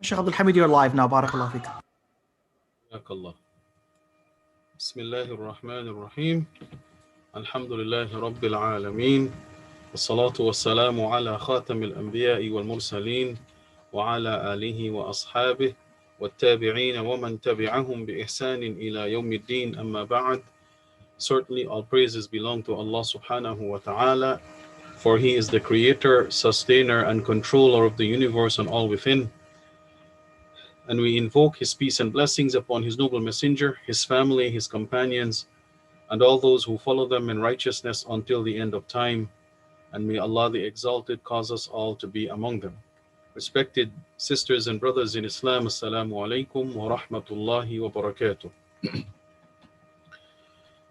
Sheikh Abdul Hamid, you're live now. Barakallah fiqh. Barakallah. Bismillahir Rahmanir Rahim. Alhamdulillahi Rabbil Alameen. Wassalatu wassalamu ala khatamil anbiya'i wal mursaleen wa ala alihi wa ashabihi wattabi'een wa man tabi'ahum bi ihsanin ila yawmiddin amma ba'd. Certainly all praises belong to Allah subhanahu wa ta'ala, for He is the creator, sustainer and controller of the universe and all within. And we invoke His peace and blessings upon His noble messenger, His family, His companions, and all those who follow them in righteousness until the end of time. And may Allah the Exalted cause us all to be among them. Respected sisters and brothers in Islam, Assalamu alaikum wa rahmatullahi wa barakatuh.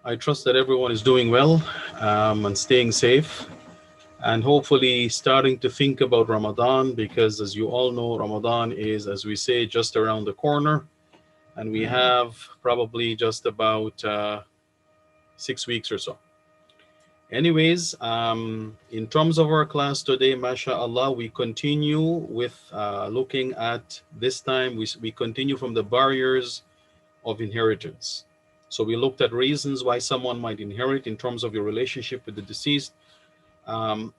I trust that everyone is doing well and staying safe, and hopefully starting to think about Ramadan, because as you all know, Ramadan is, as we say, just around the corner, and we have probably just about 6 weeks or so. Anyways, in terms of our class today, mashallah, we continue with looking at, this time we continue from the barriers of inheritance. So we looked at reasons why someone might inherit in terms of your relationship with the deceased. And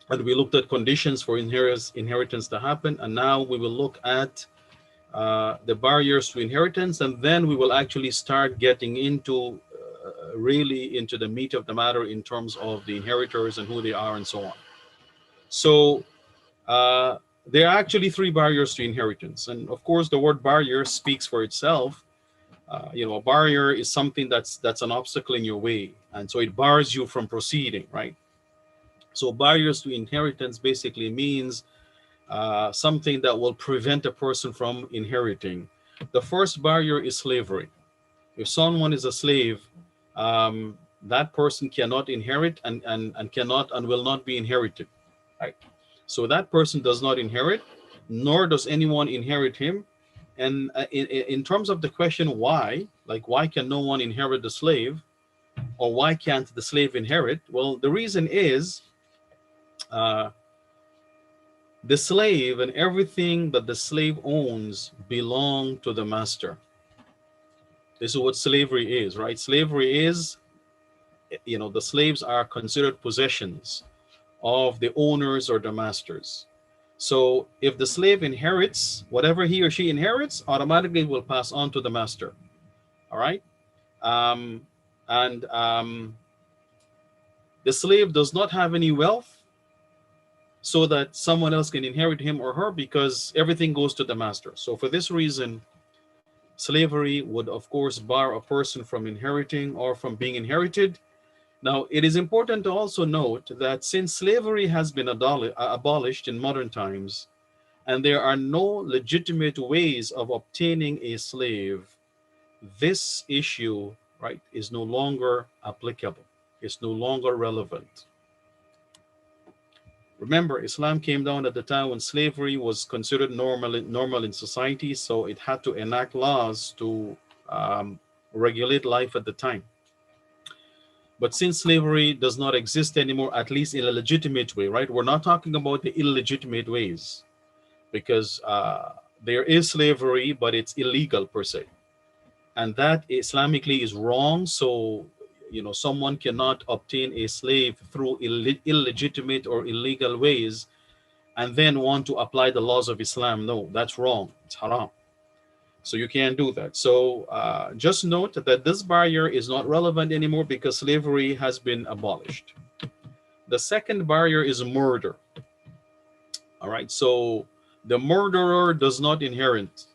we looked at conditions for inheritance to happen. And now we will look at the barriers to inheritance. And then we will actually start getting into really into the meat of the matter in terms of the inheritors and who they are and so on. So there are actually 3 barriers to inheritance. And of course, the word barrier speaks for itself. A barrier is something that's an obstacle in your way. And so it bars you from proceeding, right? So barriers to inheritance basically means something that will prevent a person from inheriting. The first barrier is slavery. If someone is a slave, that person cannot inherit and cannot and will not be inherited, right? So that person does not inherit, nor does anyone inherit him. And in terms of the question why, like why can no one inherit the slave, or why can't the slave inherit? Well, the reason is the slave and everything that the slave owns belong to the master. This is what slavery is, right? Slavery is, the slaves are considered possessions of the owners or the masters. So if the slave inherits, whatever he or she inherits automatically will pass on to the master. All right. The slave does not have any wealth so that someone else can inherit him or her, because everything goes to the master. So for this reason, slavery would of course bar a person from inheriting or from being inherited. Now, it is important to also note that since slavery has been abolished in modern times, and there are no legitimate ways of obtaining a slave, this issue, right, is no longer applicable. It's no longer relevant. Remember, Islam came down at the time when slavery was considered normal in society, so it had to enact laws to regulate life at the time. But since slavery does not exist anymore, at least in a legitimate way, right? We're not talking about the illegitimate ways, because there is slavery, but it's illegal per se. And that Islamically is wrong. So, someone cannot obtain a slave through illegitimate or illegal ways and then want to apply the laws of Islam. No, that's wrong. It's haram. So you can't do that. So just note that this barrier is not relevant anymore because slavery has been abolished. The second barrier is murder. All right. So the murderer does not inherit.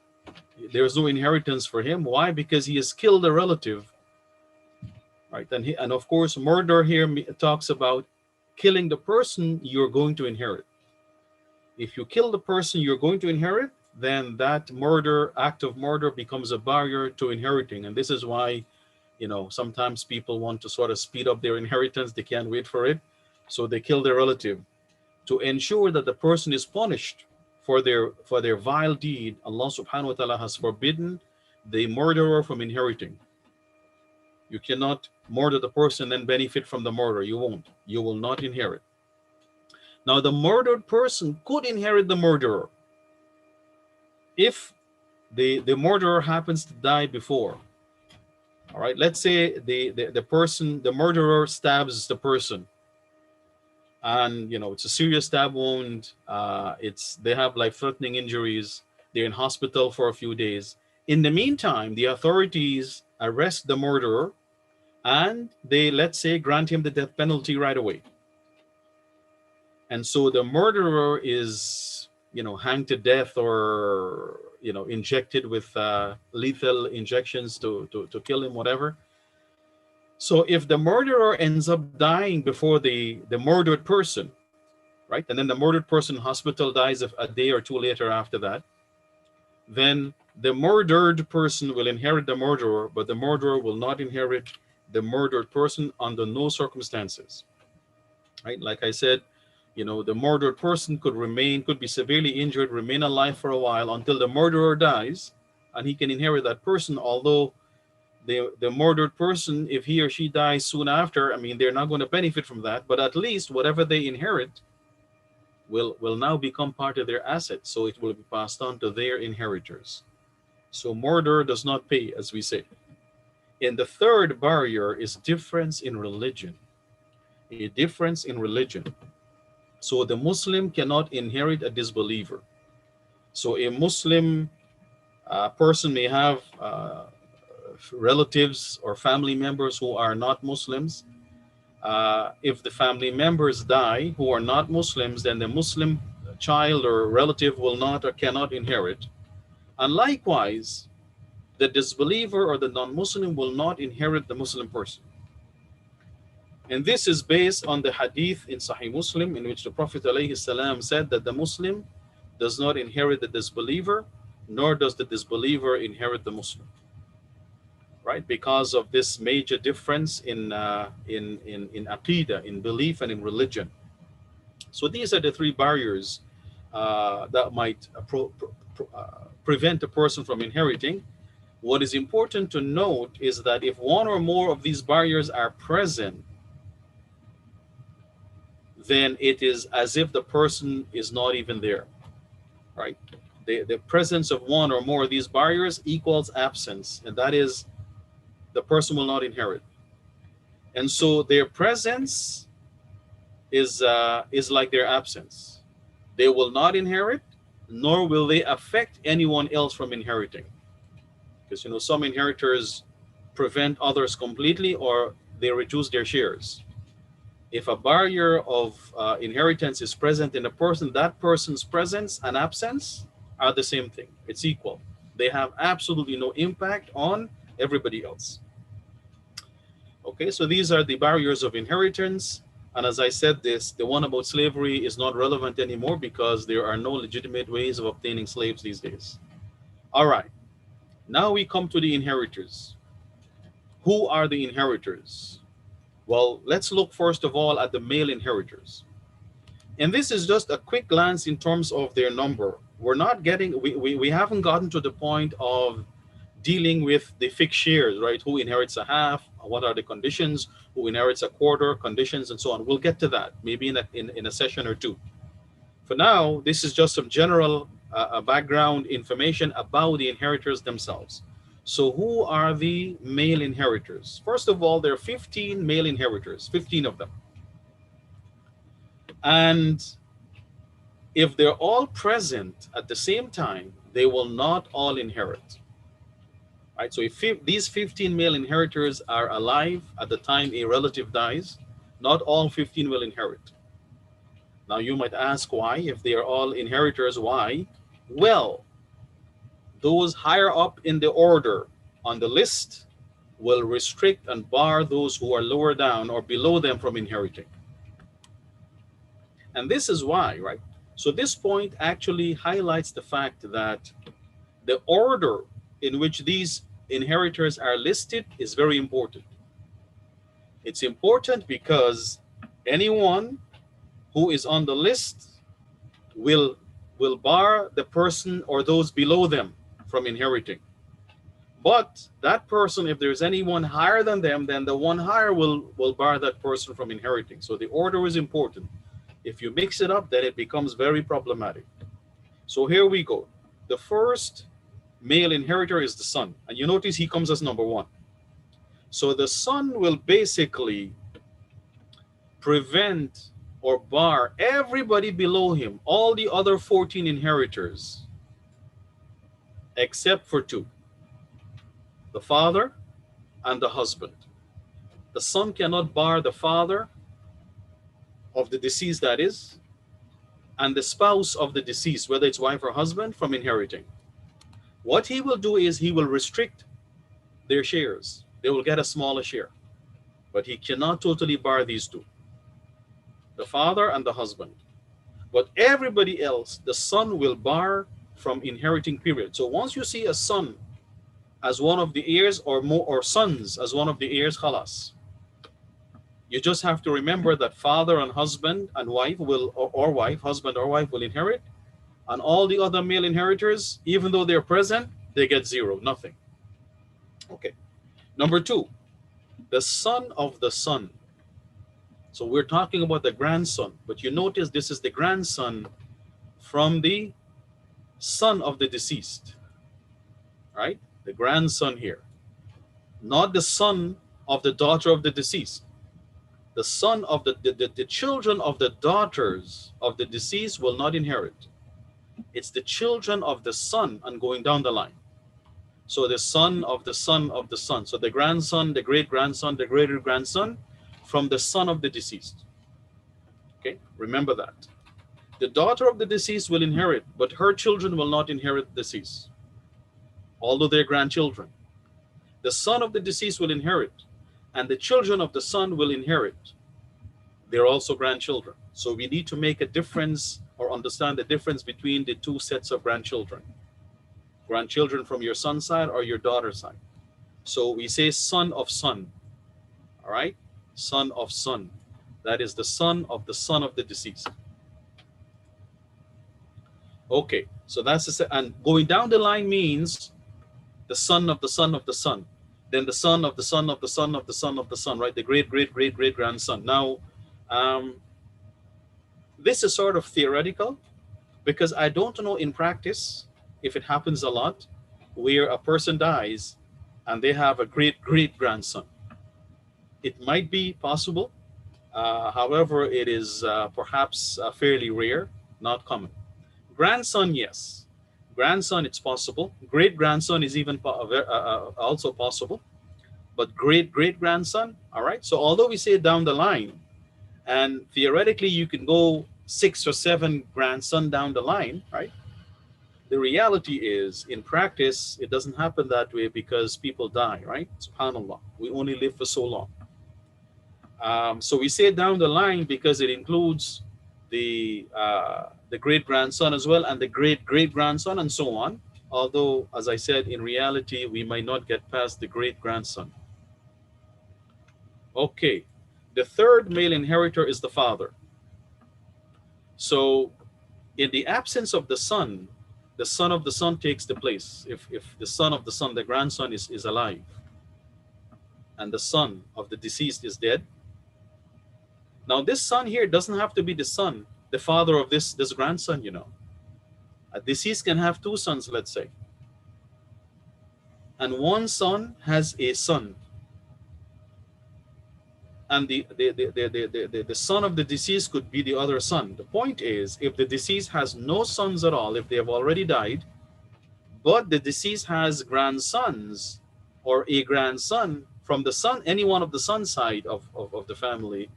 There's no inheritance for him. Why? Because he has killed a relative. Right. And of course, murder here talks about killing the person you're going to inherit. If you kill the person you're going to inherit, then that act of murder becomes a barrier to inheriting. And this is why, sometimes people want to sort of speed up their inheritance. They can't wait for it. So they kill their relative to ensure that the person is punished for their vile deed. Allah subhanahu wa ta'ala has forbidden the murderer from inheriting. You cannot murder the person and benefit from the murder. You won't. You will not inherit. Now, the murdered person could inherit the murderer. If the murderer happens to die before, all right, let's say the murderer stabs the person, and it's a serious stab wound. They have life-threatening injuries. They're in hospital for a few days. In the meantime, the authorities arrest the murderer, and they, let's say, grant him the death penalty right away. And so the murderer is, hanged to death, or injected with lethal injections to kill him, whatever. So if the murderer ends up dying before the murdered person, right, and then the murdered person in hospital dies a day or two later after that, then the murdered person will inherit the murderer, but the murderer will not inherit the murdered person under no circumstances. Right? Like I said, the murdered person could be severely injured, remain alive for a while until the murderer dies, and he can inherit that person. Although the murdered person, if he or she dies soon after, they're not going to benefit from that, but at least whatever they inherit will now become part of their asset, so it will be passed on to their inheritors. So murder does not pay, as we say. And the third barrier is difference in religion. A difference in religion. So the Muslim cannot inherit a disbeliever. So a Muslim person may have relatives or family members who are not Muslims. If the family members die who are not Muslims, then the Muslim child or relative will not or cannot inherit. And likewise, the disbeliever or the non-Muslim will not inherit the Muslim person. And this is based on the hadith in Sahih Muslim, in which the Prophet ﷺ said that the Muslim does not inherit the disbeliever, nor does the disbeliever inherit the Muslim. Right? Because of this major difference in aqidah, in belief, and in religion. So these are the three barriers that might prevent a person from inheriting. What is important to note is that if one or more of these barriers are present, then it is as if the person is not even there, right? The presence of one or more of these barriers equals absence, and that is the person will not inherit. And so their presence is like their absence. They will not inherit, nor will they affect anyone else from inheriting. Because some inheritors prevent others completely, or they reduce their shares. If a barrier of inheritance is present in a person, that person's presence and absence are the same thing. It's equal. They have absolutely no impact on everybody else. Okay, so these are the barriers of inheritance. And as I said the one about slavery is not relevant anymore because there are no legitimate ways of obtaining slaves these days. All right, now we come to the inheritors. Who are the inheritors? Well, let's look first of all at the male inheritors. And this is just a quick glance in terms of their number. We haven't gotten to the point of dealing with the fixed shares, right? Who inherits a half? What are the conditions? Who inherits a quarter? Conditions and so on. We'll get to that maybe in a session or two. For now, this is just some general background information about the inheritors themselves. So who are the male inheritors? First of all, there are 15 male inheritors, 15 of them. And if they're all present at the same time, they will not all inherit. Right? So if these 15 male inheritors are alive at the time a relative dies, not all 15 will inherit. Now you might ask why, if they are all inheritors, why? Well, those higher up in the order on the list will restrict and bar those who are lower down or below them from inheriting. And this is why, right? So this point actually highlights the fact that the order in which these inheritors are listed is very important. It's important because anyone who is on the list will bar the person or those below them from inheriting. But that person, if there's anyone higher than them, then the one higher will bar that person from inheriting. So the order is important. If you mix it up, then it becomes very problematic. So here we go. The first male inheritor is the son. And you notice he comes as number one. So the son will basically prevent or bar everybody below him, all the other 14 inheritors, except for two, the father and the husband. The son cannot bar the father of the deceased, that is, and the spouse of the deceased, whether it's wife or husband, from inheriting. What he will do is he will restrict their shares. They will get a smaller share, but he cannot totally bar these two, the father and the husband. But everybody else, the son will bar from inheriting, period. So once you see a son as one of the heirs, or more, or sons as one of the heirs, khalas. You just have to remember that father and husband and wife will, or wife, husband or wife will inherit, and all the other male inheritors, even though they're present, they get zero, nothing. Okay. Number two, the son of the son. So we're talking about the grandson, but you notice this is the grandson from the son of the deceased, right? The grandson here, not the son of the daughter of the deceased. The son of the children of the daughters of the deceased will not inherit. It's the children of the son and going down the line. So the son of the son of the son. So the grandson, the great grandson, the greater grandson from the son of the deceased. Okay, remember that. The daughter of the deceased will inherit, but her children will not inherit the deceased, although they're grandchildren. The son of the deceased will inherit, and the children of the son will inherit. They're also grandchildren. So we need to make a difference or understand the difference between the two sets of grandchildren. Grandchildren from your son's side or your daughter's side. So we say son of son, all right? Son of son. That is the son of the deceased. Okay, so that's and going down the line means the son of the son of the son. Then the son of the son of the son of the son of the son, right? The great, great, great, great grandson. Now, this is sort of theoretical because I don't know in practice if it happens a lot where a person dies and they have a great, great grandson. It might be possible. However, it is perhaps fairly rare, not common. Grandson, yes. Grandson, it's possible. Great grandson is even also possible. But great great grandson, all right. So although we say down the line, and theoretically you can go 6 or 7 grandson down the line, right? The reality is, in practice, it doesn't happen that way because people die, right? SubhanAllah. We only live for so long. So we say down the line because it includes the great grandson as well, and the great great grandson, and so on. Although, as I said, in reality, we might not get past the great grandson. Okay, the third male inheritor is the father. So, in the absence of the son of the son takes the place. If the son of the son, the grandson, is alive, and the son of the deceased is dead. Now, this son here doesn't have to be the son, the father of this grandson, you know. A deceased can have 2 sons, let's say. And one son has a son. And the son of the deceased could be the other son. The point is, if the deceased has no sons at all, if they have already died, but the deceased has grandsons or a grandson from the son, any one of the son side of the family,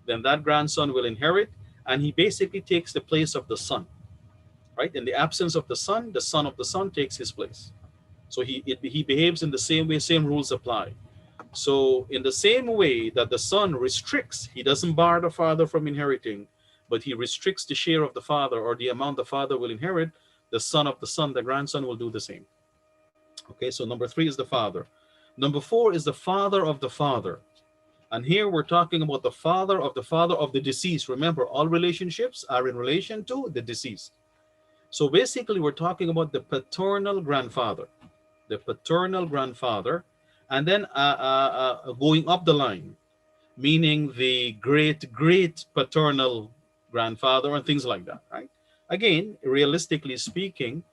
then that grandson will inherit, and he basically takes the place of the son, right? In the absence of the son of the son takes his place. So he behaves in the same way, same rules apply. So in the same way that the son restricts, he doesn't bar the father from inheriting, but he restricts the share of the father or the amount the father will inherit, the son of the son, the grandson, will do the same. Okay, so number 3 is the father. Number 4 is the father of the father. And here we're talking about the father of the deceased. Remember, all relationships are in relation to the deceased. So basically, we're talking about the paternal grandfather. The paternal grandfather, and then going up the line, meaning the great paternal grandfather and things like that, right? Again, realistically speaking,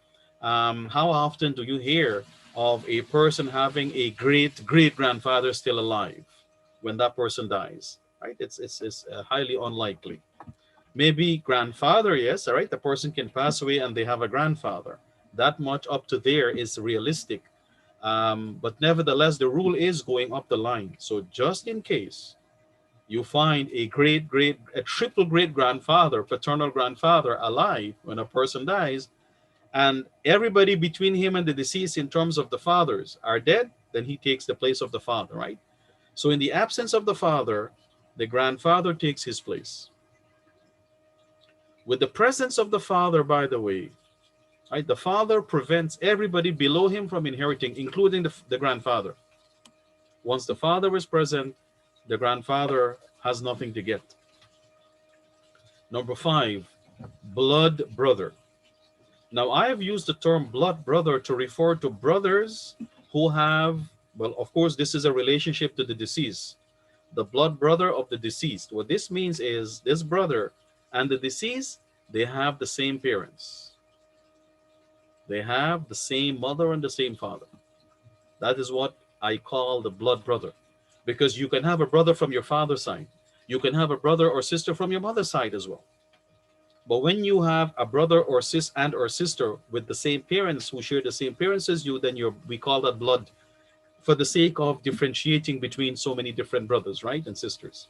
How often do you hear of a person having a great grandfather still alive when that person dies? Right? It's highly unlikely. Maybe grandfather, yes, all right. The person can pass away and they have a grandfather. That much up to there is realistic. But nevertheless, the rule is going up the line. So just in case you find a triple great grandfather, paternal grandfather alive when a person dies, and everybody between him and the deceased in terms of the fathers are dead, then he takes the place of the father, right? So in the absence of the father, the grandfather takes his place. With the presence of the father, by the way, right, the father prevents everybody below him from inheriting, including the grandfather. Once the father is present, the grandfather has nothing to get. Number 5, blood brother. Now, I have used the term blood brother to refer to brothers who have, well, of course, this is a relationship to the deceased, the blood brother of the deceased. What this means is this brother and the deceased, they have the same parents. They have the same mother and the same father. That is what I call the blood brother. Because you can have a brother from your father's side. You can have a brother or sister from your mother's side as well. But when you have a brother or sister with the same parents who share the same parents as you, then we call that blood, for the sake of differentiating between so many different brothers, right, and sisters.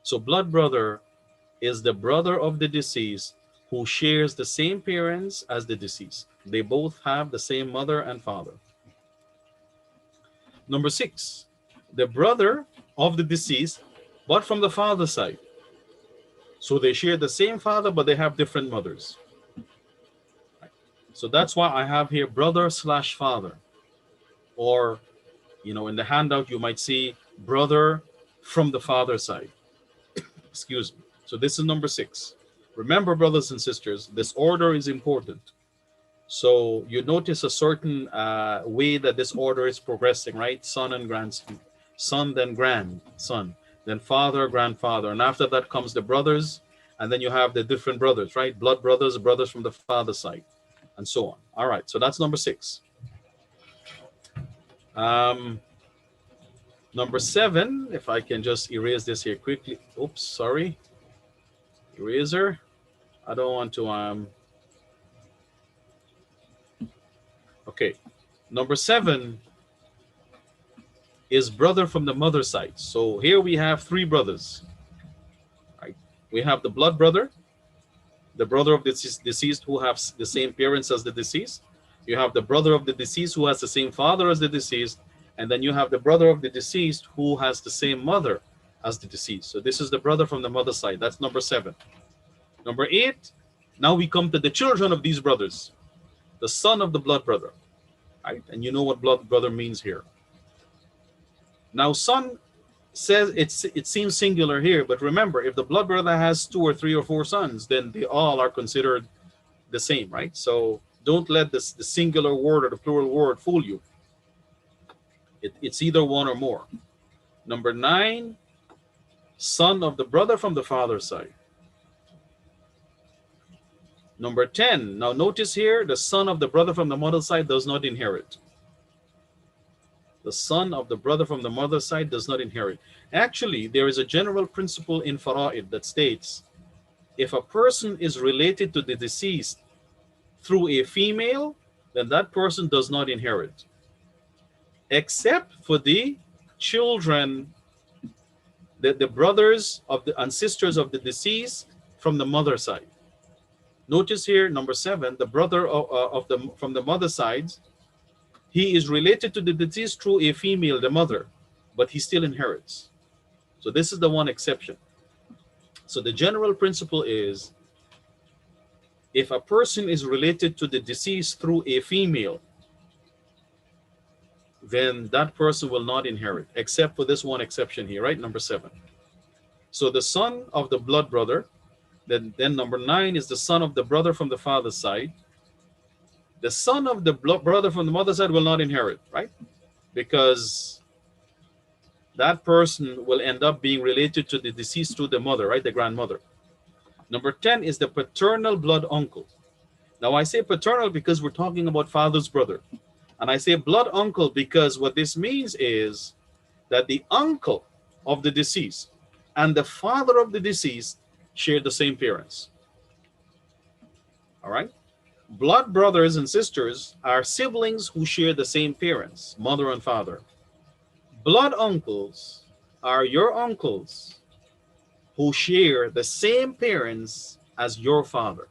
So blood brother is the brother of the deceased who shares the same parents as the deceased. They both have the same mother and father. Number 6, the brother of the deceased, but from the father's side. So they share the same father, but they have different mothers. So that's why I have here brother slash father. Or, in the handout, you might see brother from the father's side. Excuse me. So this is number 6. Remember, brothers and sisters, this order is important. So you notice a certain way that this order is progressing, right? Son and grandson, son, then grandson, then father, grandfather. And after that comes the brothers. And then you have the different brothers, right? Blood brothers, brothers from the father's side, and so on. All right, so that's number 6. Number 7, if I can just erase this here quickly. Oops, sorry. Eraser. I don't want to, okay. Number 7 is brother from the mother's side. So here we have 3 brothers. Right? We have the blood brother, the brother of the deceased who have the same parents as the deceased. You have the brother of the deceased who has the same father as the deceased. And then you have the brother of the deceased who has the same mother as the deceased. So this is the brother from the mother's side. That's number 7. Number 8, now we come to the children of these brothers, the son of the blood brother. Right? And you know what blood brother means here. Now, son says it seems singular here, but remember, if the blood brother has 2 or 3 or 4 sons, then they all are considered the same, right? So don't let the singular word or the plural word fool you. It's either one or more. Number 9, son of the brother from the father's side. Number 10, now notice here, the son of the brother from the mother's side does not inherit. The son of the brother from the mother's side does not inherit. Actually, there is a general principle in fara'id that states, if a person is related to the deceased through a female, then that person does not inherit, except for the children, the brothers of and sisters of the deceased from the mother side. Notice here, number 7, the brother from the mother side, he is related to the deceased through a female, the mother, but he still inherits. So this is the one exception. So the general principle is, if a person is related to the deceased through a female, then that person will not inherit, except for this one exception here, right? Number 7. So the son of the blood brother, then number 9 is the son of the brother from the father's side. The son of the brother from the mother's side will not inherit, right? Because that person will end up being related to the deceased through the mother, right? The grandmother. Number 10 is the paternal blood uncle. Now I say paternal because we're talking about father's brother. And I say blood uncle because what this means is that the uncle of the deceased and the father of the deceased share the same parents. All right? Blood brothers and sisters are siblings who share the same parents, mother and father. Blood uncles are your uncles who share the same parents as your father.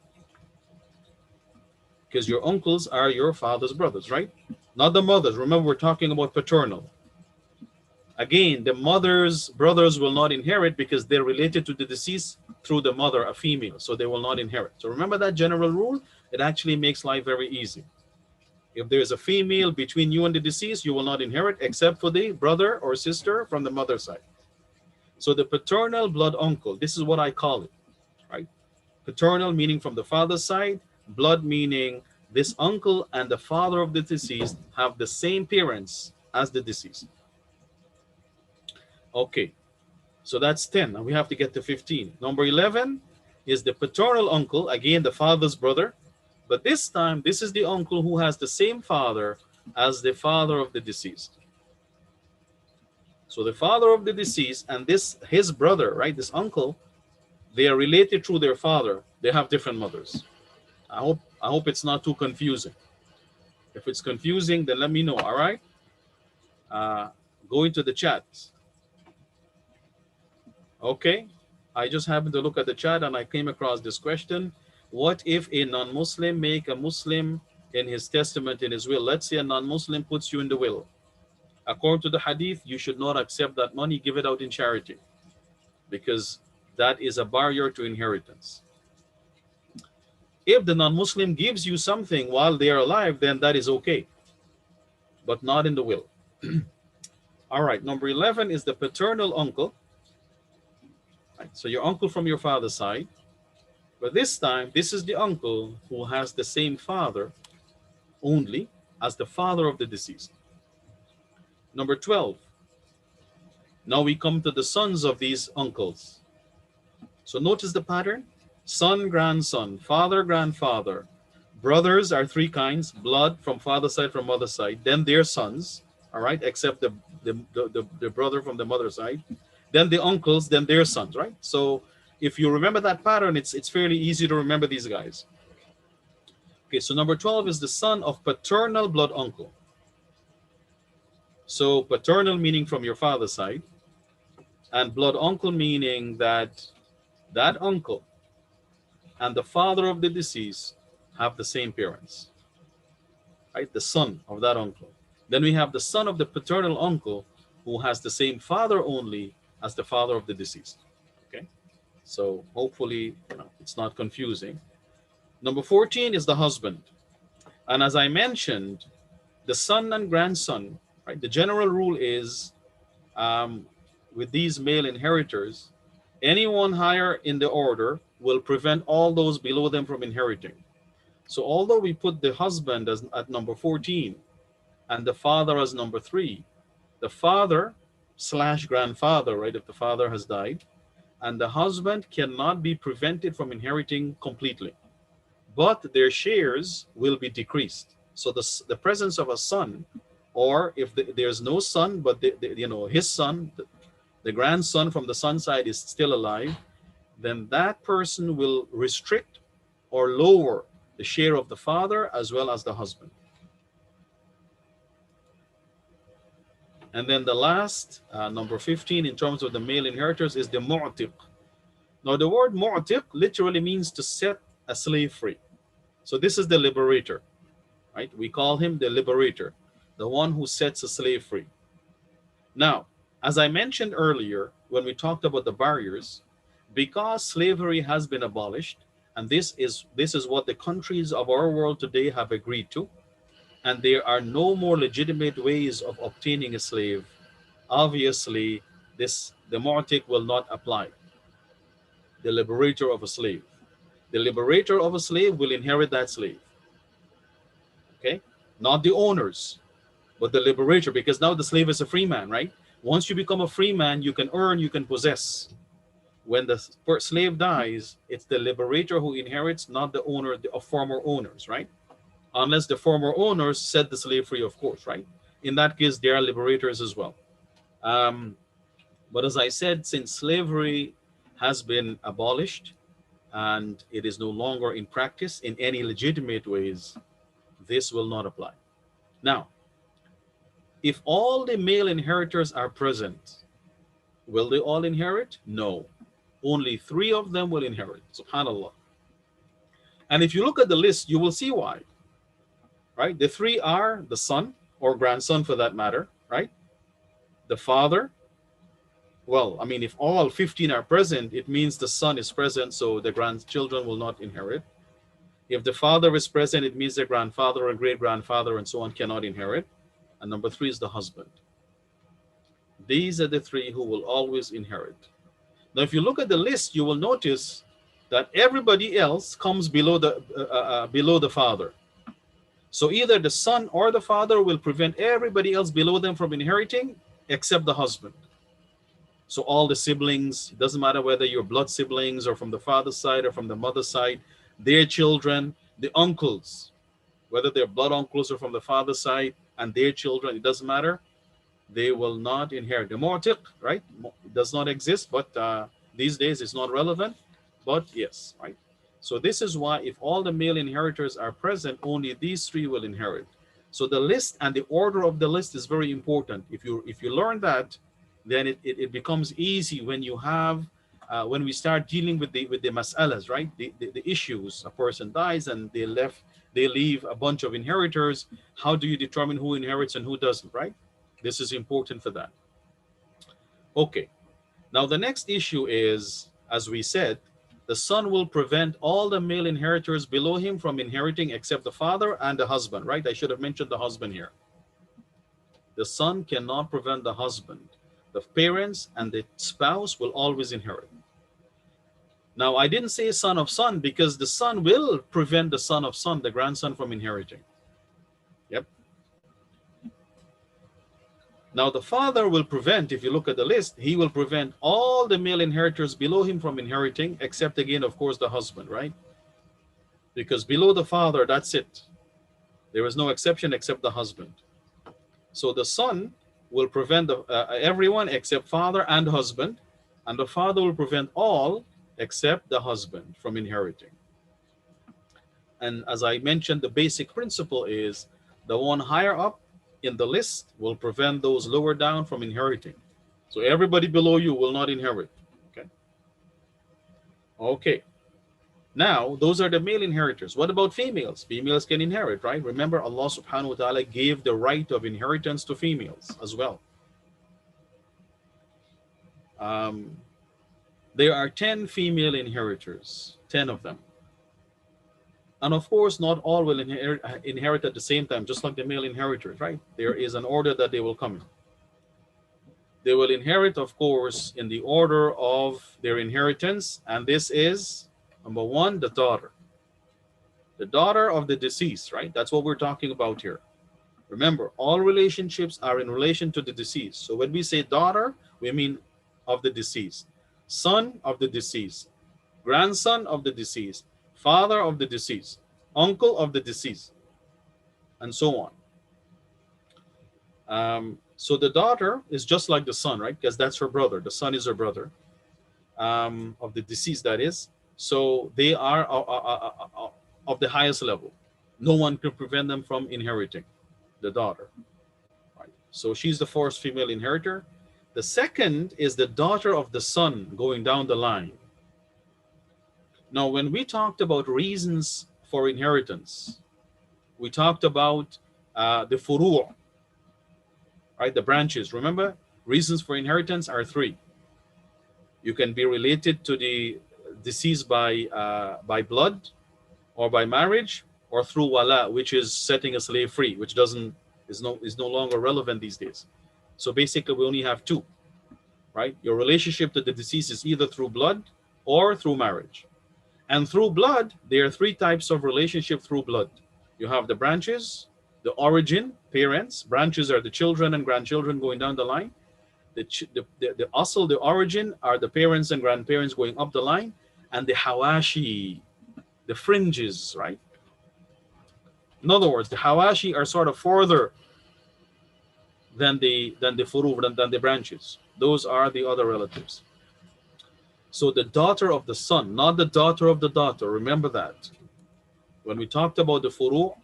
Because your uncles are your father's brothers, right? Not the mothers. Remember, we're talking about paternal. Again, the mother's brothers will not inherit because they're related to the deceased through the mother, a female, so they will not inherit. So remember that general rule. It actually makes life very easy. If there's a female between you and the deceased, you will not inherit except for the brother or sister from the mother's side. So the paternal blood uncle, this is what I call it, right? Paternal meaning from the father's side, blood meaning this uncle and the father of the deceased have the same parents as the deceased. Okay, so that's 10. Now we have to get to 15. Number 11 is the paternal uncle, again, the father's brother. But this time, this is the uncle who has the same father as the father of the deceased. So the father of the deceased and his brother, right, this uncle, they are related through their father. They have different mothers. I hope it's not too confusing. If it's confusing, then let me know, all right? Uh, go into the chat. Okay, I just happened to look at the chat and I came across this question. What if a non-Muslim make a Muslim in his testament, in his will? Let's say a non-Muslim puts you in the will. According to the hadith, you should not accept that money, give it out in charity, because that is a barrier to inheritance. If the non-Muslim gives you something while they are alive, then that is okay, but not in the will. All right, number 11 is the paternal uncle. Right, so your uncle from your father's side. But this time, this is the uncle who has the same father only as the father of the deceased. Number 12. Now we come to the sons of these uncles. So notice the pattern. Son, grandson, father, grandfather. Brothers are three kinds: blood from father's side, from mother's side. Then their sons, all right, except the brother from the mother's side. Then the uncles, then their sons, right? So if you remember that pattern, it's fairly easy to remember these guys. Okay, so number 12 is the son of paternal blood uncle. So paternal meaning from your father's side, and blood uncle meaning that uncle and the father of the deceased have the same parents, right? The son of that uncle. Then we have the son of the paternal uncle who has the same father only as the father of the deceased. Okay, so hopefully it's not confusing. Number 14 is the husband. And as I mentioned, the son and grandson, right? The general rule is with these male inheritors, anyone higher in the order will prevent all those below them from inheriting. So although we put the husband as at number 14 and the father as number 3, the father / grandfather, right, if the father has died, and the husband cannot be prevented from inheriting completely, but their shares will be decreased. So the presence of a son, or if there's no son, but his son, the grandson from the son's side is still alive, then that person will restrict or lower the share of the father as well as the husband. And then the last, number 15, in terms of the male inheritors, is the mu'tiq. Now the word mu'tiq literally means to set a slave free. So this is the liberator, right? We call him the liberator, the one who sets a slave free. Now, as I mentioned earlier, when we talked about the barriers, because slavery has been abolished, and this is what the countries of our world today have agreed to, and there are no more legitimate ways of obtaining a slave, obviously the mu'tiq will not apply. The liberator of a slave. The liberator of a slave will inherit that slave. Okay? Not the owners, but the liberator, because now the slave is a free man, right? Once you become a free man, you can earn, you can possess. When the slave dies, it's the liberator who inherits, not the owner of former owners, right? Unless the former owners set the slave free, of course, right? In that case, they are liberators as well. Um, but as I said, since slavery has been abolished and it is no longer in practice in any legitimate ways, this will not apply. Now, if all the male inheritors are present, will they all inherit? No. Only 3 of them will inherit. Subhanallah. And if you look at the list, you will see why. Right? The 3 are the son or grandson for that matter, right? The father. Well, I mean, if all 15 are present, it means the son is present, so the grandchildren will not inherit. If the father is present, it means the grandfather and great grandfather and so on cannot inherit. And number 3 is the husband. These are the 3 who will always inherit. Now, if you look at the list, you will notice that everybody else comes below the father. So either the son or the father will prevent everybody else below them from inheriting, except the husband. So all the siblings, it doesn't matter whether you're blood siblings or from the father's side or from the mother's side, their children, the uncles, whether they're blood uncles or from the father's side, and their children, it doesn't matter. They will not inherit. The mu'tiq, right? It does not exist, but these days it's not relevant. But yes, right? So this is why if all the male inheritors are present, only these 3 will inherit. So the list and the order of the list is very important. If you learn that, then it becomes easy when you have when we start dealing with the mas'alas, right? The issues. A person dies and they leave a bunch of inheritors. How do you determine who inherits and who doesn't, right? This is important for that. Okay. Now the next issue is, as we said, the son will prevent all the male inheritors below him from inheriting except the father and the husband, right? I should have mentioned the husband here. The son cannot prevent the husband. The parents and the spouse will always inherit. Now, I didn't say son of son because the son will prevent the son of son, the grandson, from inheriting. Yep. Now, the father will prevent, if you look at the list, he will prevent all the male inheritors below him from inheriting, except again, of course, the husband, right? Because below the father, that's it. There is no exception except the husband. So the son will prevent everyone except father and husband, and the father will prevent all except the husband from inheriting. And as I mentioned, the basic principle is the one higher up in the list will prevent those lower down from inheriting. So everybody below you will not inherit. Okay. Okay. Now, those are the male inheritors. What about females? Females can inherit, right? Remember, Allah subhanahu wa ta'ala gave the right of inheritance to females as well. There are 10 female inheritors, 10 of them. And of course, not all will inherit at the same time, just like the male inheritors, right? There is an order that they will come in. They will inherit, of course, in the order of their inheritance. And this is, number 1, the daughter. The daughter of the deceased, right? That's what we're talking about here. Remember, all relationships are in relation to the deceased. So when we say daughter, we mean of the deceased. Son of the deceased. Grandson of the deceased. Father of the deceased. Uncle of the deceased. And so on. So the daughter is just like the son, right? Because that's her brother. The son is her brother. Of the deceased, that is. So they are of the highest level. No one can prevent them from inheriting. The daughter. Right. So she's the first female inheritor. The second is the daughter of the son going down the line. Now, when we talked about reasons for inheritance, we talked about the furu', right? The branches. Remember, reasons for inheritance are 3. You can be related to the deceased by blood, or by marriage, or through wala, which is setting a slave free, which is no longer relevant these days. So basically, we only have 2, right? Your relationship to the deceased is either through blood or through marriage. And through blood, there are 3 types of relationship through blood. You have the branches, the origin, parents. Branches are the children and grandchildren going down the line. The asl, the origin, are the parents and grandparents going up the line, and the hawashi, the fringes, right? In other words, the hawashi are sort of further than the furu, than the branches. Those are the other relatives. So the daughter of the son, not the daughter of the daughter. Remember that. When we talked about the furu,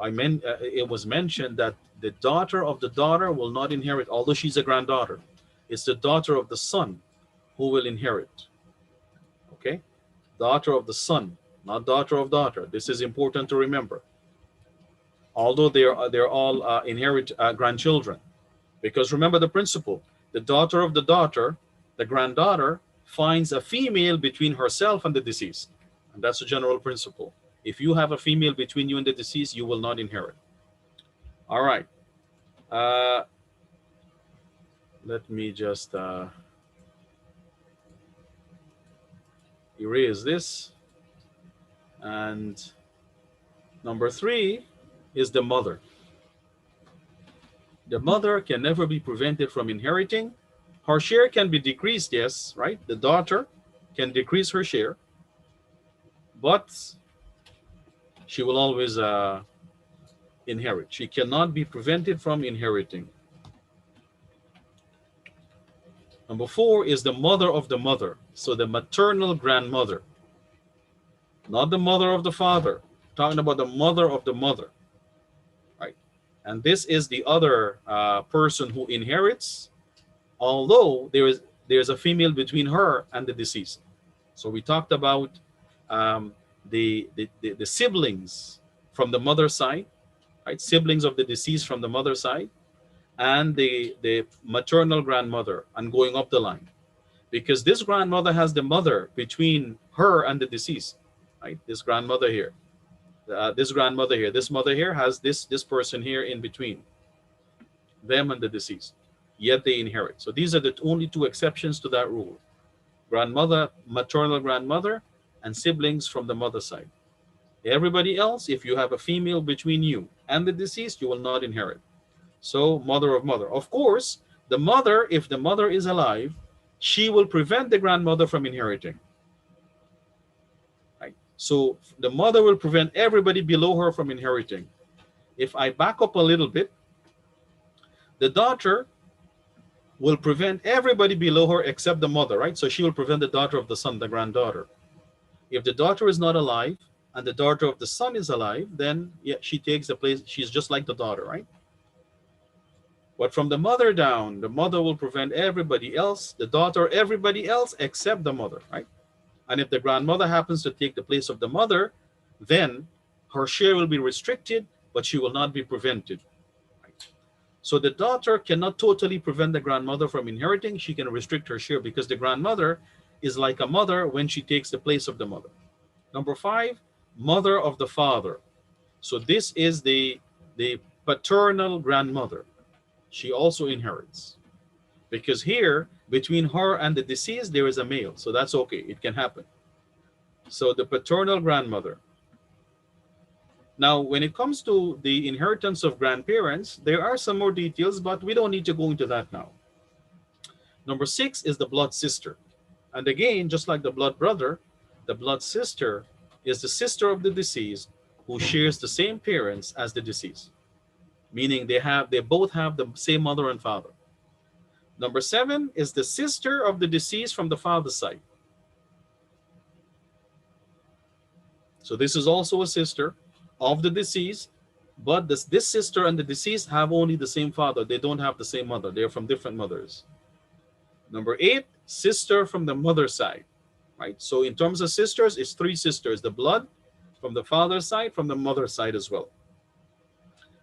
it was mentioned that the daughter of the daughter will not inherit, although she's a granddaughter. It's the daughter of the son who will inherit. Okay? Daughter of the son, not daughter of daughter. This is important to remember. Although they're all inherit grandchildren. Because remember the principle, the daughter of the daughter, the granddaughter, finds a female between herself and the deceased. And that's a general principle. If you have a female between you and the deceased, you will not inherit. All right. Let me just erase this. And number 3 is the mother. The mother can never be prevented from inheriting. Her share can be decreased, yes, right? The daughter can decrease her share, but she will always inherit. She cannot be prevented from inheriting. Number 4 is the mother of the mother. So the maternal grandmother, not the mother of the father. Talking about the mother of the mother, right? And this is the other person who inherits, although there's a female between her and the deceased. So we talked about the siblings from the mother's side, right? Siblings of the deceased from the mother's side, and the maternal grandmother, and going up the line. Because this grandmother has the mother between her and the deceased, right? This grandmother here, this grandmother here, this mother here has this person here in between them and the deceased, yet they inherit. So these are the only 2 exceptions to that rule: grandmother, maternal grandmother, and siblings from the mother side. Everybody else, if you have a female between you and the deceased, you will not inherit. So mother of mother. Of course, the mother, if the mother is alive, she will prevent the grandmother from inheriting. Right? So the mother will prevent everybody below her from inheriting. If I back up a little bit, the daughter will prevent everybody below her except the mother, right? So she will prevent the daughter of the son, the granddaughter. If the daughter is not alive and the daughter of the son is alive, then yeah, she takes the place. She's just like the daughter, right? But from the mother down, the mother will prevent everybody else, the daughter, everybody else except the mother, right? And if the grandmother happens to take the place of the mother, then her share will be restricted, but she will not be prevented. Right? So the daughter cannot totally prevent the grandmother from inheriting. She can restrict her share because the grandmother is like a mother when she takes the place of the mother. Number 5, mother of the father. So this is the paternal grandmother. She also inherits. Because here, between her and the deceased, there is a male. So that's okay. It can happen. So the paternal grandmother. Now, when it comes to the inheritance of grandparents, there are some more details, but we don't need to go into that now. Number 6 is the blood sister. And again, just like the blood brother, the blood sister is the sister of the deceased who shares the same parents as the deceased. Meaning they both have the same mother and father. Number 7 is the sister of the deceased from the father's side. So this is also a sister of the deceased, but this sister and the deceased have only the same father. They don't have the same mother. They're from different mothers. Number 8, sister from the mother's side, right? So in terms of sisters, it's 3 sisters, the blood from the father's side, from the mother's side as well.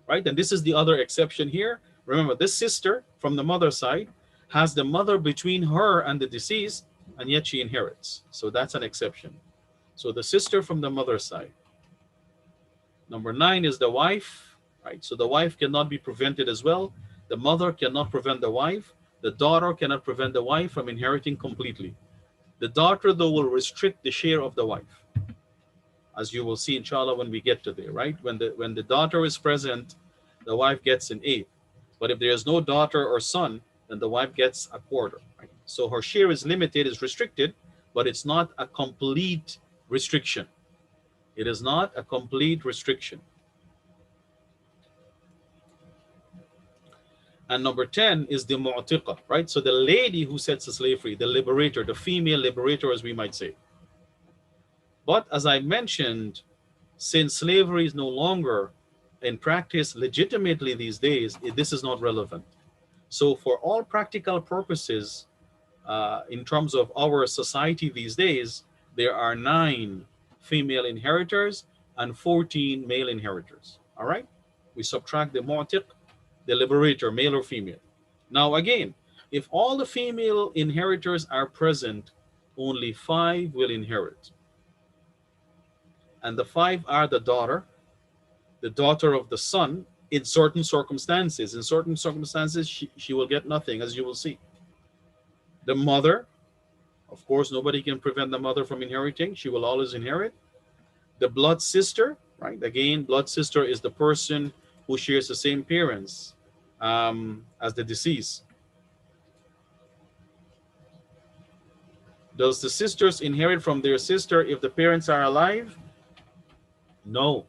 Right? And this is the other exception here. Remember, this sister from the mother's side has the mother between her and the deceased, and yet she inherits. So that's an exception. So the sister from the mother's side. Number 9 is the wife, right? So the wife cannot be prevented as well. The mother cannot prevent the wife. The daughter cannot prevent the wife from inheriting completely. The daughter, though, will restrict the share of the wife, as you will see, inshallah, when we get to there, right? When the daughter is present, the wife gets an 8th. But if there is no daughter or son, then the wife gets a quarter. Right? So her share is limited, is restricted, but it's not a complete restriction. It is not a complete restriction. And number 10 is the mu'tiqa, right? So the lady who sets the slave free, the liberator, the female liberator, as we might say. But as I mentioned, since slavery is no longer in practice legitimately these days, this is not relevant. So for all practical purposes, in terms of our society these days, there are 9 female inheritors and 14 male inheritors. All right? We subtract the mu'tiq, the liberator, male or female. Now again, if all the female inheritors are present, only 5 will inherit. And the 5 are the daughter of the son. In certain circumstances, she will get nothing, as you will see. The mother, of course, nobody can prevent the mother from inheriting. She will always inherit. The blood sister, right? Again, blood sister is the person who shares the same parents as the deceased. Does the sisters inherit from their sister if the parents are alive? No.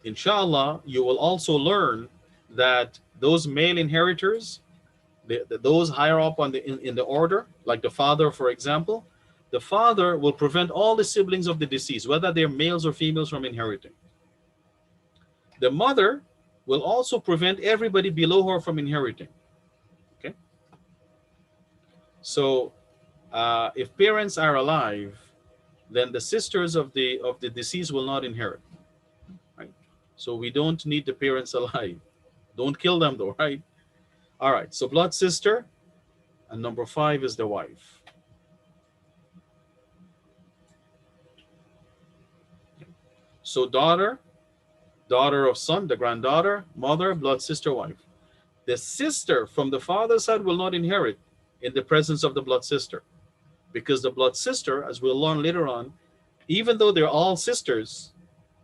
Inshallah, you will also learn that those male inheritors, those higher up on in the order, like the father, for example, the father will prevent all the siblings of the deceased, whether they're males or females, from inheriting. The mother will also prevent everybody below her from inheriting. Okay. So if parents are alive, then the sisters of the deceased will not inherit. Right? So we don't need the parents alive. Don't kill them though, right? All right. So blood sister, and number 5 is the wife. So daughter of son, the granddaughter, mother, blood sister, wife. The sister from the father's side will not inherit in the presence of the blood sister, because the blood sister, as we'll learn later on, even though they're all sisters,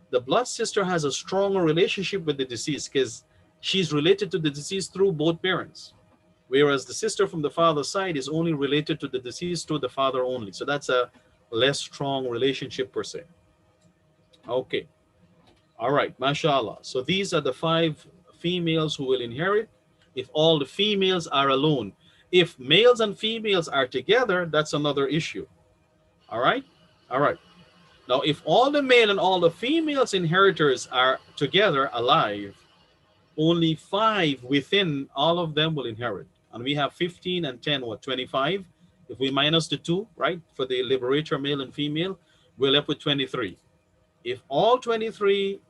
the blood sister has a stronger relationship with the deceased because she's related to the deceased through both parents, whereas the sister from the father's side is only related to the deceased through the father only. So that's a less strong relationship per se. Okay. All right, mashallah. So these are the 5 females who will inherit if all the females are alone. If males and females are together, that's another issue. All right? All right. Now, if all the male and all the females inheritors are together alive, only 5 within all of them will inherit. And we have 15 and 10, what, 25? If we minus the 2, right, for the liberator, male and female, we're left with 23. If all 23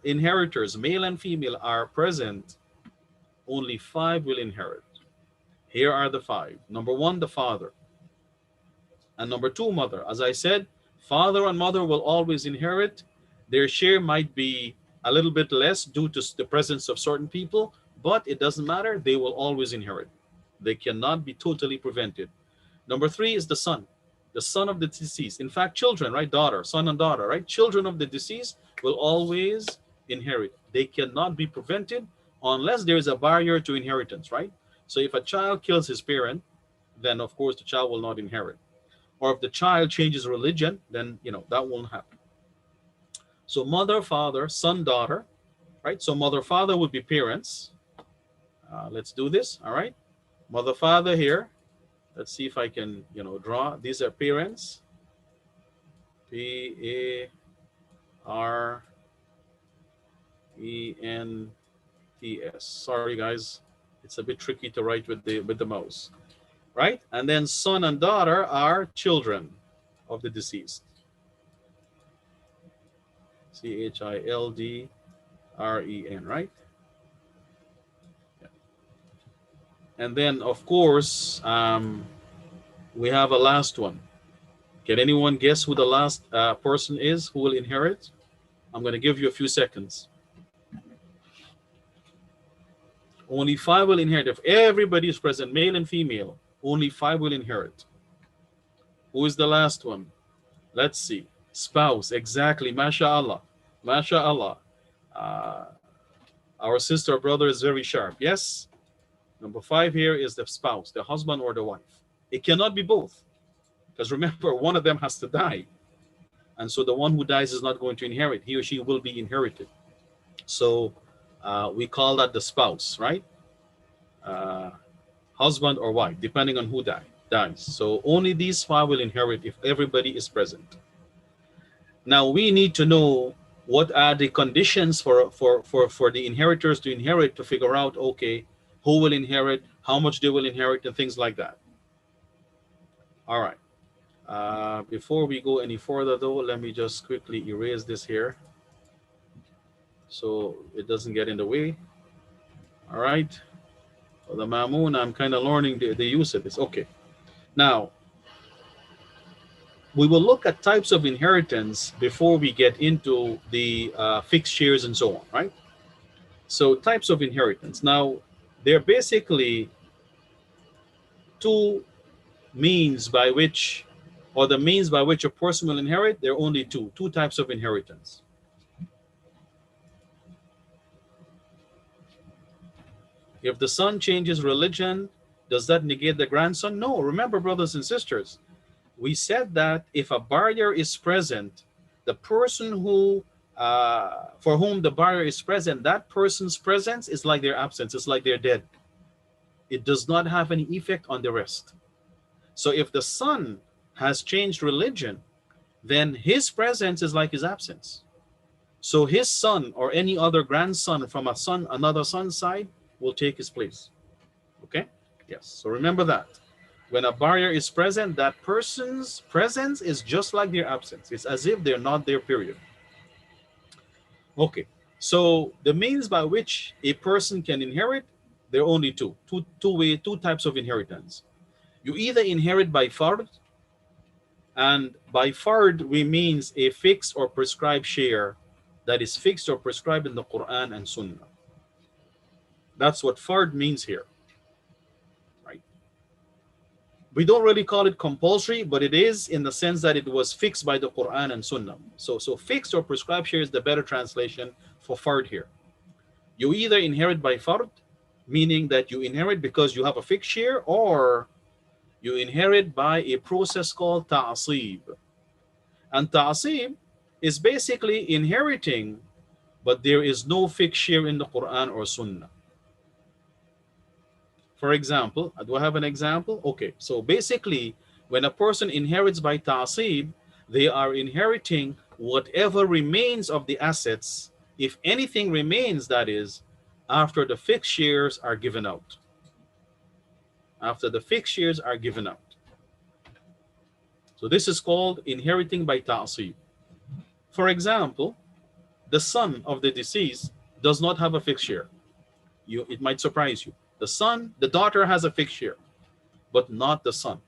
inheritors, male and female, are present, only 5 will inherit. Here are the 5. Number 1, the father. And number 2, mother. As I said, father and mother will always inherit. Their share might be a little bit less due to the presence of certain people, but it doesn't matter. They will always inherit. They cannot be totally prevented. Number 3 is the son of the deceased. In fact, children, right? Daughter, son and daughter, right? Children of the deceased will always inherit. They cannot be prevented unless there is a barrier to inheritance, right? So if a child kills his parent, then of course the child will not inherit. Or if the child changes religion, then that won't happen. So mother, father, son, daughter, right? So mother, father would be parents. Let's do this, all right? Mother, father here. Let's see if I can, draw. These are parents. P-A-R-E-N-T-S. Sorry, guys. It's a bit tricky to write with the mouse. Right? And then son and daughter are children of the deceased. C-H-I-L-D-R-E-N, right? And then, of course, we have a last one. Can anyone guess who the last person is who will inherit? I'm going to give you a few seconds. Only 5 will inherit. If everybody is present, male and female, only 5 will inherit. Who is the last one? Let's see. Spouse, exactly. MashaAllah. MashaAllah. Our sister or brother is very sharp. Yes? Number 5 here is the spouse, the husband or the wife. It cannot be both, because remember, one of them has to die. And so the one who dies is not going to inherit. He or she will be inherited. So we call that the spouse, right? Uh, Husband or wife, depending on who dies. So only these 5 will inherit if everybody is present. Now we need to know what are the conditions for the inheritors to inherit, to figure out, okay, who will inherit, how much they will inherit, and things like that. All right. Before we go any further though, let me just quickly erase this here so it doesn't get in the way. All right. For the Mamoon, I'm kind of learning the use of this. Okay. Now, we will look at types of inheritance before we get into the fixed shares and so on, right? So types of inheritance. Now, they're basically two means by which, or the means by which a person will inherit. There are only two types of inheritance. If the son changes religion, does that negate the grandson? No. Remember, brothers and sisters, we said that if a barrier is present, the person who for whom the barrier is present, that person's presence is like their absence. It's like they're dead. It does not have any effect on the rest. So if the son has changed religion, then his presence is like his absence. So his son or any other grandson from another son's side will take his place. Okay? Yes. So remember that. When a barrier is present, that person's presence is just like their absence. It's as if they're not there, period. Okay. So the means by which a person can inherit, there are only two types of inheritance. You either inherit by fard, and by fard we means a fixed or prescribed share that is fixed or prescribed in the Quran and Sunnah. That's what fard means here. We don't really call it compulsory, but it is in the sense that it was fixed by the Quran and Sunnah. So fixed or prescribed share is the better translation for fard here. You either inherit by fard, meaning that you inherit because you have a fixed share, or you inherit by a process called ta'asib. And ta'asib is basically inheriting, but there is no fixed share in the Quran or Sunnah. For example, do I have an example? Okay, so basically, when a person inherits by ta'asib, they are inheriting whatever remains of the assets, if anything remains, that is, after the fixed shares are given out. After the fixed shares are given out. So this is called inheriting by ta'asib. For example, the son of the deceased does not have a fixed share. It might surprise you. The daughter has a fixed share, but not the son.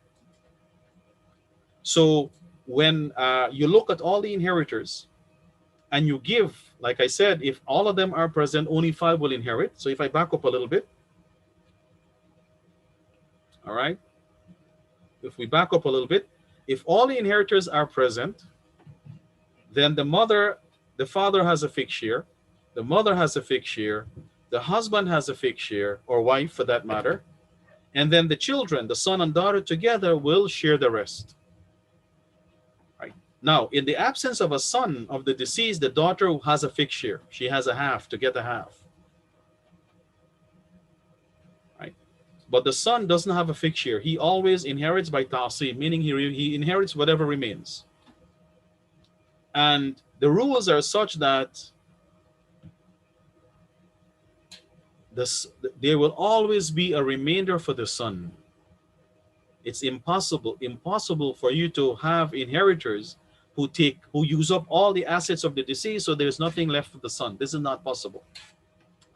So when you look at all the inheritors and you give, like I said, if all of them are present, only 5 will inherit. So if I back up a little bit, all right, if we back up a little bit, if all the inheritors are present, then the father has a fixed share, the mother has a fixed share, the husband has a fixed share, or wife for that matter, and then the children, the son and daughter together, will share the rest. Right? Now, in the absence of a son of the deceased, the daughter has a fixed share. She has a half to get a half. Right? But the son doesn't have a fixed share. He always inherits by ta'asib, meaning he inherits whatever remains. And the rules are such that there will always be a remainder for the son. It's impossible for you to have inheritors who use up all the assets of the deceased, so there's nothing left for the son. This is not possible.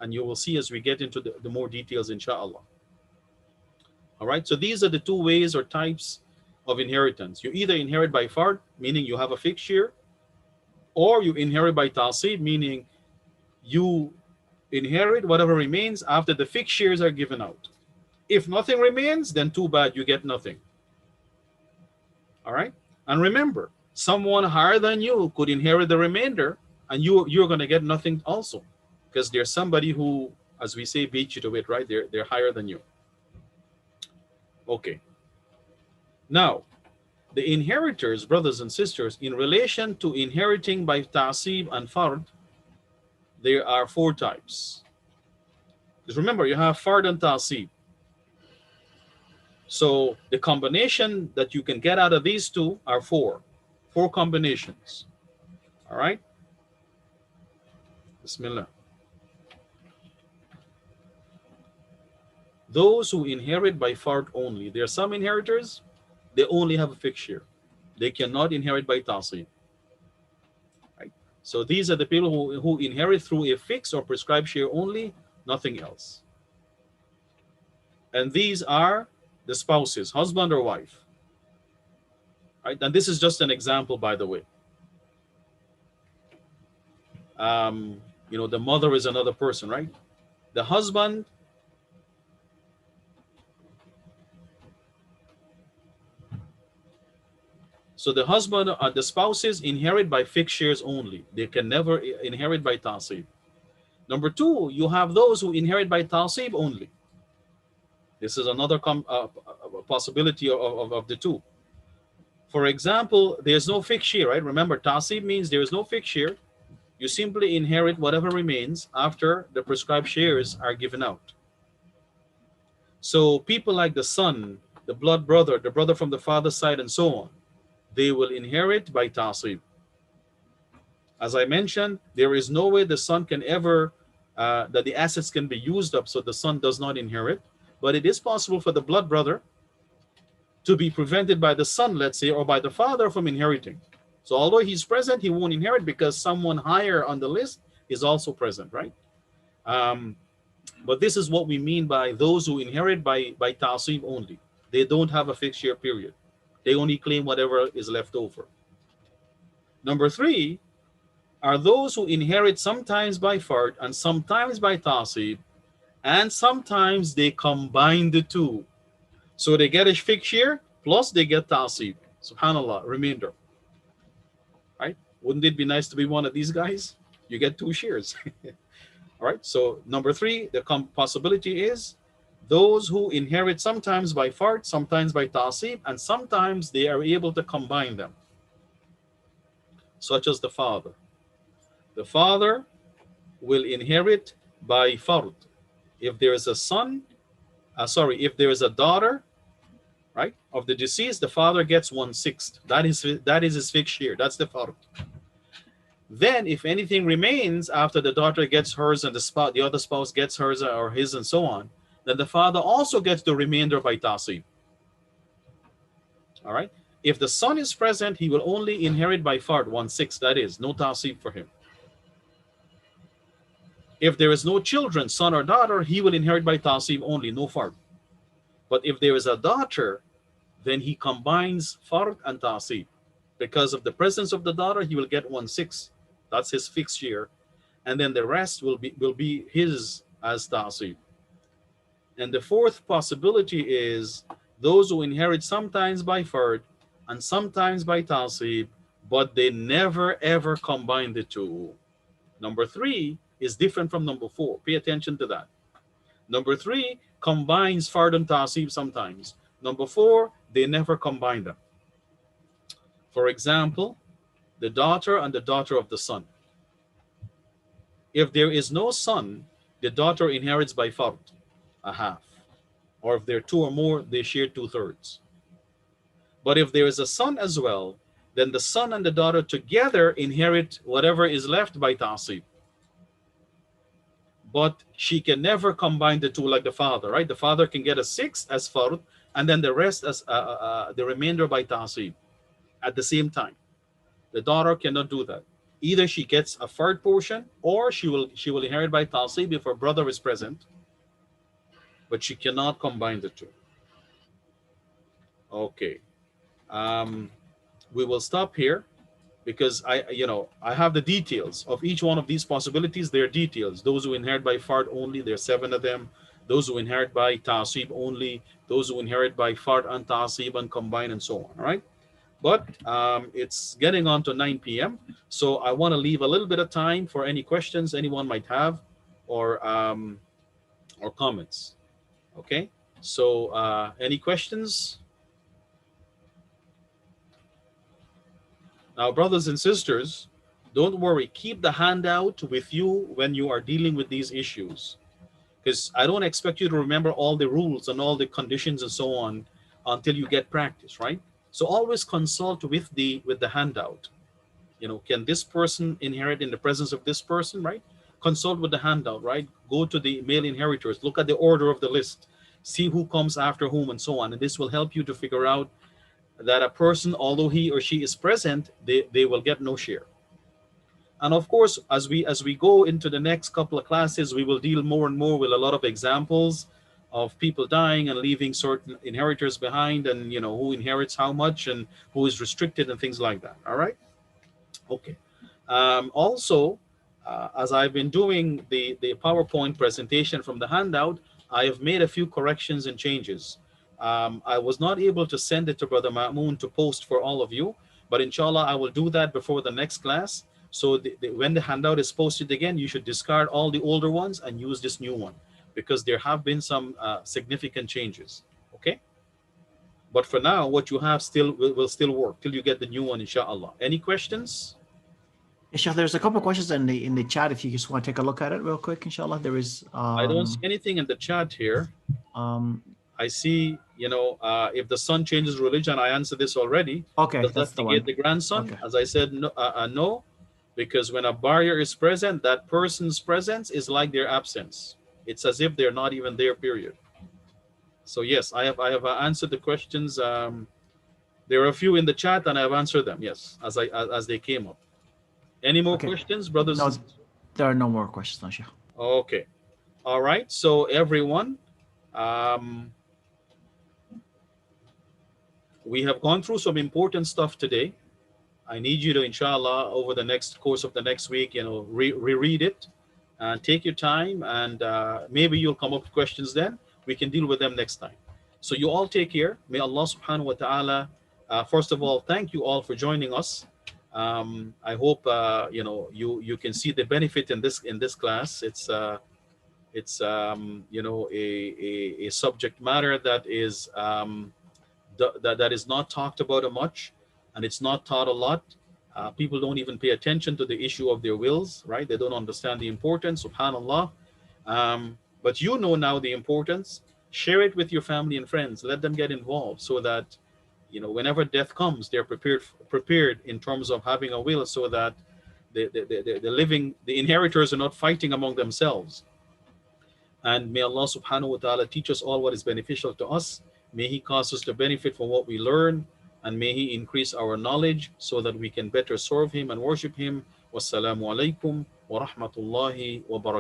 And you will see as we get into the more details, inshallah. All right, so these are the two ways or types of inheritance. You either inherit by fard, meaning you have a fixed share, or you inherit by ta'asib, meaning you inherit whatever remains after the fixed shares are given out. If nothing remains, then too bad, you get nothing. All right? And remember, someone higher than you could inherit the remainder, and you're going to get nothing also, because there's somebody who as we say, beat you to it, right? They're higher than you. Okay. Now, the inheritors, brothers and sisters, in relation to inheriting by ta'asib and fard, there are 4 types. Because remember, you have fard and ta'asib. So the combination that you can get out of these two are 4 combinations. All right. Bismillah. Those who inherit by fard only. There are some inheritors, they only have a fixed share. They cannot inherit by ta'asib. Right? So these are the people who inherit through a fixed or prescribed share only, nothing else. And these are the spouses, husband or wife. Right? And this is just an example, by the way. The mother is another person, right? The husband, so the husband, the spouses inherit by fixed shares only. They can never inherit by ta'asib. Number 2, you have those who inherit by ta'asib only. This is another possibility of the two. For example, there's no fixed share, right? Remember, ta'asib means there is no fixed share. You simply inherit whatever remains after the prescribed shares are given out. So people like the son, the blood brother, the brother from the father's side, and so on, they will inherit by ta'asib. As I mentioned, there is no way the son can ever, that the assets can be used up so the son does not inherit. But it is possible for the blood brother to be prevented by the son, let's say, or by the father from inheriting. So although he's present, he won't inherit because someone higher on the list is also present, right? But this is what we mean by those who inherit by ta'asib only. They don't have a fixed share period. They only claim whatever is left over. Number 3 are those who inherit sometimes by fard and sometimes by ta'asib, and sometimes they combine the two. So they get a fixed share plus they get ta'asib. Subhanallah, remainder. Right? Wouldn't it be nice to be one of these guys? You get 2 shares. All right. So number 3, the possibility is those who inherit sometimes by fard, sometimes by ta'asib, and sometimes they are able to combine them, such as the father. The father will inherit by fard. If there is a son, if there is a daughter, right, of the deceased, the father gets 1/6. That is his fixed share. That's the fard. Then, if anything remains after the daughter gets hers and the other spouse gets hers or his and so on, then the father also gets the remainder by ta'asib. All right. If the son is present, he will only inherit by fard 1/6. That is no ta'asib for him. If there is no children, son or daughter, he will inherit by ta'asib only, no fard. But if there is a daughter, then he combines fard and ta'asib. Because of the presence of the daughter, he will get 1/6. That's his fixed share. And then the rest will be his as ta'asib. And the 4th possibility is those who inherit sometimes by fard and sometimes by ta'asib, but they never ever combine the two. Number 3 is different from number 4. Pay attention to that. Number 3 combines fard and ta'asib sometimes. Number 4, they never combine them. For example, the daughter and the daughter of the son. If there is no son, the daughter inherits by fard, a half. Or if there are 2 or more, they share 2/3. But if there is a son as well, then the son and the daughter together inherit whatever is left by ta'asib. But she can never combine the two like the father, right? The father can get a 6 as fard, and then the rest as the remainder by ta'asib at the same time. The daughter cannot do that. Either she gets a fard portion, or she will inherit by ta'asib if her brother is present, but she cannot combine the two. Okay, we will stop here because I have the details of each one of these possibilities. There are details. Those who inherit by fard only, there are 7 of them. Those who inherit by ta'asib only, those who inherit by fard and ta'asib and combine, and so on. All right. But it's getting on to 9 p.m. So I want to leave a little bit of time for any questions anyone might have, or or comments. Okay. So, any questions? Now, brothers and sisters, don't worry. Keep the handout with you when you are dealing with these issues, because I don't expect you to remember all the rules and all the conditions and so on until you get practice, right? So always consult with the handout. Can this person inherit in the presence of this person, right? Consult with the handout, right? Go to the male inheritors, look at the order of the list, see who comes after whom and so on. And this will help you to figure out that a person, although he or she is present, they will get no share. And of course, as we go into the next couple of classes, we will deal more and more with a lot of examples of people dying and leaving certain inheritors behind, and who inherits how much and who is restricted and things like that. All right. Okay. Also, as I've been doing the PowerPoint presentation from the handout, I have made a few corrections and changes. I was not able to send it to Brother Ma'moon to post for all of you, but inshallah, I will do that before the next class. So when the handout is posted again, you should discard all the older ones and use this new one, because there have been some significant changes. Okay. But for now, what you have still will still work till you get the new one, inshallah. Any questions? Yeah, Sheikh, there's a couple of questions in the chat. If you just want to take a look at it real quick, inshallah. There is I don't see anything in the chat here. um I see, if the son changes religion, I answered this already. okay, Does that's that the negate one. the grandson? Okay. As I said, no, no, because when a barrier is present, that person's presence is like their absence. It's as if they're not even there, period. So yes, I have answered the questions. There are a few in the chat, and I've answered them. Yes, as they came up. Any more Okay. questions, brothers No, and sisters? there are no more questions, no, Sheikh. Okay. All right. So everyone, um, we have gone through some important stuff today. I need you to, inshallah, over the next course of the next week, reread it and take your time, and maybe you'll come up with questions then. We can deal with them next time. So you all take care. May Allah subhanahu wa ta'ala, first of all, thank you all for joining us. I hope, you can see the benefit in this class. It's a subject matter that is that is not talked about much, and it's not taught a lot. People don't even pay attention to the issue of their wills, right? They don't understand the importance, subhanallah. But now the importance. Share it with your family and friends. Let them get involved, so that whenever death comes, they're prepared in terms of having a will, so that the inheritors are not fighting among themselves. And may Allah subhanahu wa ta'ala teach us all what is beneficial to us. May He cause us to benefit from what we learn. And may He increase our knowledge so that we can better serve Him and worship Him. Wassalamu alaikum wa rahmatullahi wa barakatuh.